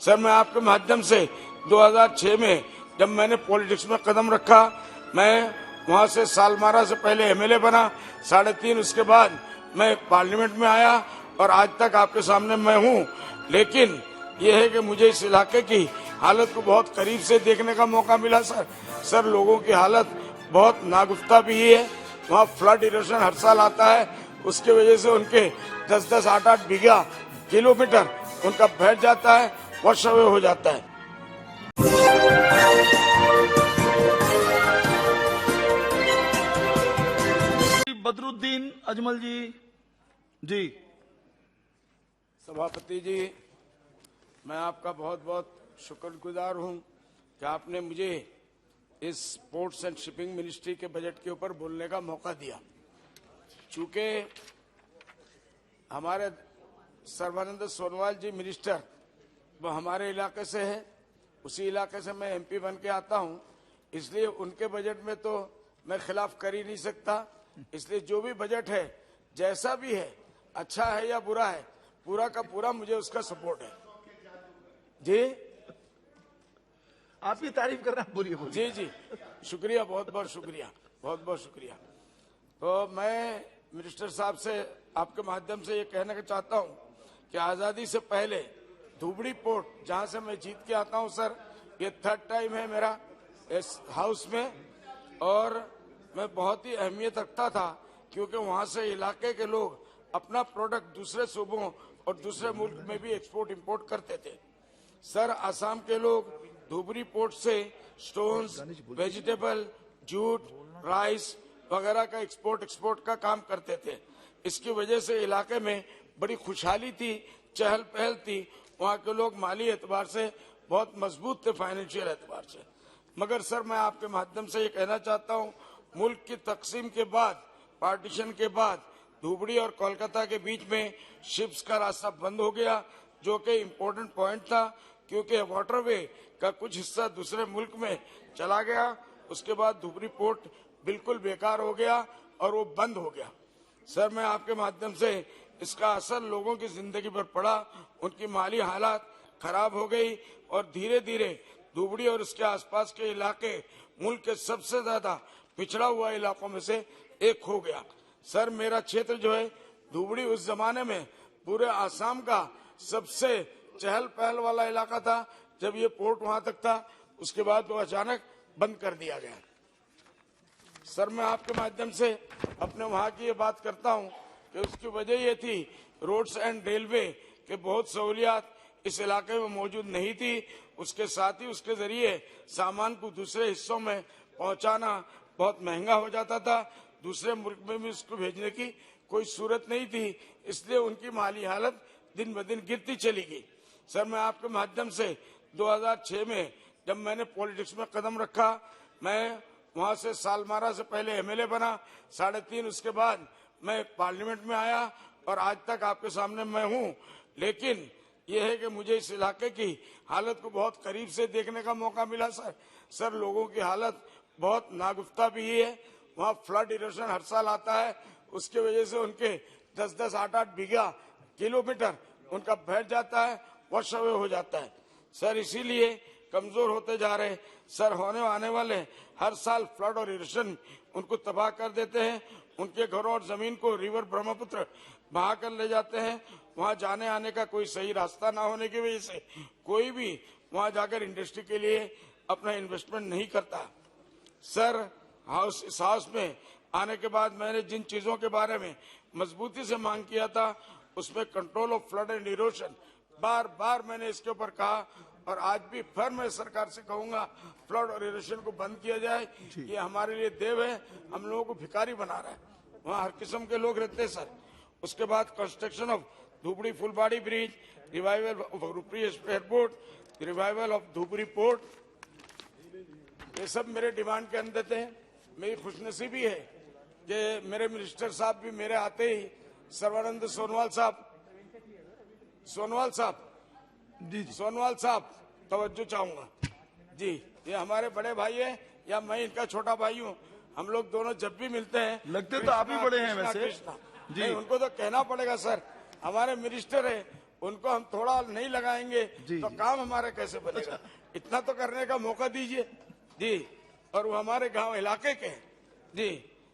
Sir, मैं आपके माध्यम से 2006 में जब मैंने पॉलिटिक्स में कदम रखा, मैं वहां से सालमारा से पहले एमएलए बना, 3.5 उसके बाद मैं पार्लियामेंट में आया और आज तक आपके सामने मैं हूं। लेकिन यह है कि मुझे इस इलाके की हालत को बहुत करीब से देखने का मौका मिला। सर लोगों की हालत बहुत नागुफ्ता भी है। वहाँ फ्लड इरोशन हर साल आता है, उसके वजह से उनके 10-10, 8-8 बीघा किलोमीटर उनका बैठ जाता है, वॉश अवे हो जाता है। बदरुद्दीन अजमल जी। सभापति जी, मैं आपका बहुत बहुत शुक्रगुजार हूं कि आपने मुझे इस स्पोर्ट्स एंड शिपिंग मिनिस्ट्री के बजट के ऊपर बोलने का मौका दिया। चूंकि हमारे सर्बानंद सोनोवाल जी मिनिस्टर वो हमारे इलाके से है, उसी इलाके से मैं एमपी बन के आता हूं, इसलिए उनके बजट में तो मैं खिलाफ कर ही नहीं सकता। इसलिए जो भी बजट है, जैसा भी है, अच्छा है या बुरा है, पूरा का पूरा मुझे उसका सपोर्ट है। जी, आपकी तारीफ कर रहा हूं, बोलिए। जी, शुक्रिया, बहुत बहुत शुक्रिया, बहुत बहुत शुक्रिया। तो मैं मिनिस्टर साहब से आपके माध्यम से ये कहना चाहता हूं कि आजादी से पहले धुबड़ी पोर्ट, जहां से मैं जीत के आता हूं सर, ये 3rd टाइम है मेरा इस हाउस में, और मैं बहुत ही अहमियत रखता था क्योंकि वहां से इलाके के लोग अपना प्रोडक्ट दूसरे सूबों और दूसरे मुल्क में भी एक्सपोर्ट इंपोर्ट करते थे। सर, आसाम के लोग धुबरी पोर्ट से स्टोन्स, वेजिटेबल, जूट, राइस वगैरह का एक्सपोर्ट का काम करते थे। इसकी वजह से इलाके में बड़ी खुशहाली थी, चहल पहल थी। वहाँ के लोग माली एतबार से बहुत मजबूत थे, फाइनेंशियल एतबार से। मगर सर, मैं आपके माध्यम से ये कहना चाहता हूँ, मुल्क की तकसीम के बाद, पार्टीशन के बाद धुबड़ी और कोलकाता के बीच में शिप्स का रास्ता बंद हो गया, जो कि इम्पोर्टेंट पॉइंट था, क्योंकि वाटरवे का कुछ हिस्सा दूसरे मुल्क में चला गया। उसके बाद धुबरी पोर्ट बिल्कुल बेकार हो गया और वो बंद हो गया। सर, मैं आपके माध्यम से इसका असर लोगों की जिंदगी पर पड़ा, उनकी माली हालात खराब हो गई और धीरे धीरे धुबड़ी और उसके आसपास के इलाके मुल्क के सबसे ज्यादा पिछड़ा हुआ इलाकों में से एक हो गया। सर, मेरा क्षेत्र जो है धुबड़ी, उस जमाने में पूरे आसाम का सबसे चहल पहल वाला इलाका था जब ये पोर्ट वहां तक था। उसके बाद वो अचानक बंद कर दिया गया। सर, मैं आपके माध्यम से अपने वहां की ये बात करता हूं कि उसकी वजह ये थी, रोड्स एंड रेलवे के बहुत सहूलियात इस इलाके में मौजूद नहीं थी। उसके साथ ही उसके जरिए सामान को दूसरे हिस्सों में पहुंचाना बहुत महंगा हो जाता था, दूसरे मुल्क में भी उसको भेजने की कोई सूरत नहीं थी, इसलिए उनकी माली हालत दिन ब दिन गिरती चली गई। सर, मैं आपके माध्यम से 2006 में जब मैंने पॉलिटिक्स में कदम रखा, मैं वहां से सालमारा से पहले एमएलए बना, 3.5 उसके बाद मैं पार्लियामेंट में आया और आज तक आपके सामने मैं हूं। लेकिन यह है कि मुझे इस इलाके की हालत को बहुत करीब से देखने का मौका मिला। सर लोगों की हालत बहुत नागुफ्ता भी है। वहाँ फ्लड इरोशन हर साल आता है, उसकी वजह से उनके 10-10, 8-8 बीघा किलोमीटर उनका बैठ जाता है, वॉश अवे हो जाता है। सर, इसीलिए कमजोर होते जा रहे। सर, होने आने वाले हर साल फ्लड और इरोशन उनको तबाह कर देते हैं। उनके घरों और जमीन को रिवर ब्रह्मपुत्र बहा कर ले जाते हैं। वहां जाने आने का कोई सही रास्ता ना होने की वजह से कोई भी वहां जाकर इंडस्ट्री के लिए अपना इन्वेस्टमेंट नहीं करता। सर, इस हाउस में आने के बाद मैंने जिन चीजों के बारे में मजबूती से मांग किया था, उसमें control of flood and erosion, बार बार मैंने इसके ऊपर कहा और आज भी फिर मैं सरकार से कहूंगा, फ्लड और इरोशन को बंद किया जाए। ये हमारे लिए देव है, हम लोगों को भिखारी बना रहा है। वहाँ हर किस्म के लोग रहते हैं सर। उसके बाद construction of Dhubri Phulbari bridge, revival of Rupsi airport, revival of Dhubri port, ये सब मेरे डिमांड के अंदर थे। मेरी खुशनसीबी है कि मेरे मिनिस्टर साहब भी मेरे आते ही, सर्बानंद सोनोवाल साहब तवज्जो चाहूंगा जी। ये हमारे बड़े भाई हैं या मैं इनका छोटा भाई हूँ, हम लोग दोनों जब भी मिलते हैं, लगते तो आप ही बड़े हैं वैसे जी। उनको तो कहना पड़ेगा सर, हमारे मिनिस्टर है उनको हम थोड़ा नहीं लगाएंगे जी, तो जी। काम हमारा कैसे बनेगा? इतना तो करने का मौका दीजिए जी। और वो हमारे गांव इलाके के हैं जी।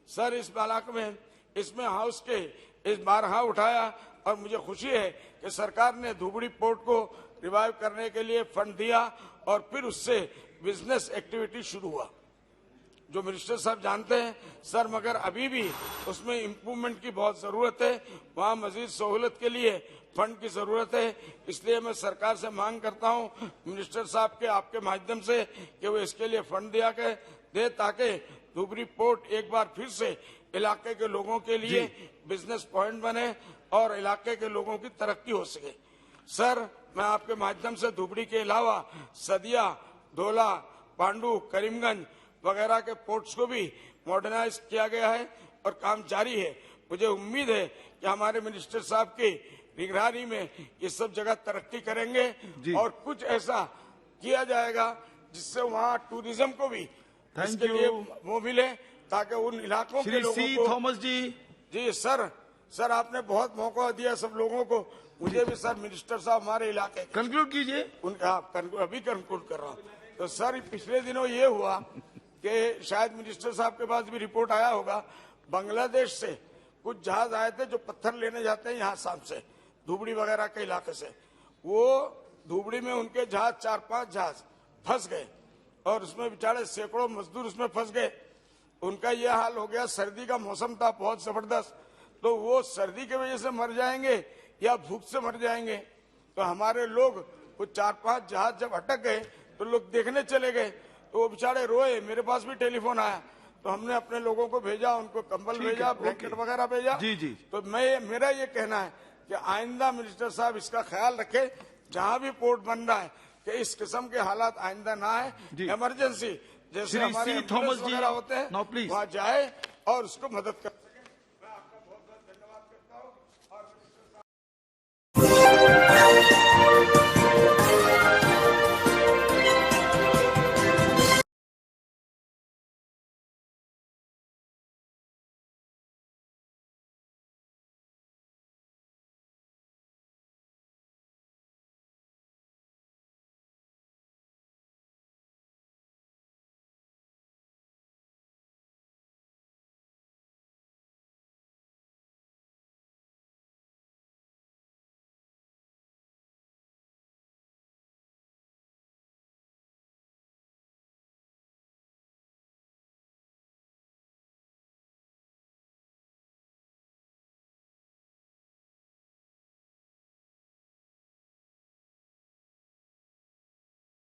सर इस इलाके में इसमें हाउस के इस बारहा उठाया और मुझे खुशी है कि सरकार ने धुबड़ी पोर्ट को रिवाइव करने के लिए फंड दिया और फिर उससे बिजनेस एक्टिविटी शुरू हुआ, जो मिनिस्टर साहब जानते हैं सर। मगर अभी भी उसमें इम्प्रूवमेंट की बहुत जरूरत है, वहाँ मजीद सहूलत के लिए फंड की जरूरत है। इसलिए मैं सरकार से मांग करता हूँ मिनिस्टर साहब के आपके माध्यम से कि वो इसके लिए फंड दिया दे ताकि धुबरी पोर्ट एक बार फिर से इलाके के लोगों के लिए बिजनेस पॉइंट बने और इलाके के लोगों की तरक्की हो सके। सर मैं आपके माध्यम से धुबड़ी के अलावा सदिया, धोला, पांडू, करीमगंज वगैरह के पोर्ट्स को भी मॉडर्नाइज किया गया है और काम जारी है। मुझे उम्मीद है कि हमारे मिनिस्टर साहब की निगरानी में ये सब जगह तरक्की करेंगे और कुछ ऐसा किया जाएगा जिससे वहाँ टूरिज्म को भी इसके लिए वो मिले ताकि उन इलाकों के लोगों को। थॉमस जी सर आपने बहुत मौका दिया सब लोगों को। मुझे भी सर मिनिस्टर साहब हमारे इलाके कंक्लूड कीजिए। उनका अभी कंक्लूड कर रहा हूँ। तो सर पिछले दिनों ये हुआ कि शायद मिनिस्टर साहब के पास भी रिपोर्ट आया होगा, बांग्लादेश से कुछ जहाज आए थे जो पत्थर लेने जाते हैं यहाँ शाम से धुबड़ी वगैरह के इलाके से। वो धुबड़ी में उनके जहाज 4-5 जहाज फंस गए और उसमें बेचारे सैकड़ों मजदूर उसमें फंस गए। उनका ये हाल हो गया, सर्दी का मौसम था बहुत जबरदस्त, तो वो सर्दी की वजह से मर जाएंगे या भूख से मर जाएंगे। तो हमारे लोग कुछ 4-5 जहाज जब अटक गए तो लोग देखने चले गए, तो वो बेचारे रोए। मेरे पास भी टेलीफोन आया तो हमने अपने लोगों को भेजा, उनको कंबल भेजा, ब्लैंकेट वगैरह भेजा। जी। तो मेरा ये कहना है कि आइंदा मिनिस्टर साहब इसका ख्याल रखे, जहाँ भी पोर्ट बन रहा है कि इस किस्म के हालात आइंदा ना आए। इमरजेंसी जैसे हमारे एम्बुलेंस वगैरह होते हैं वहाँ जाए और उसको मदद कर।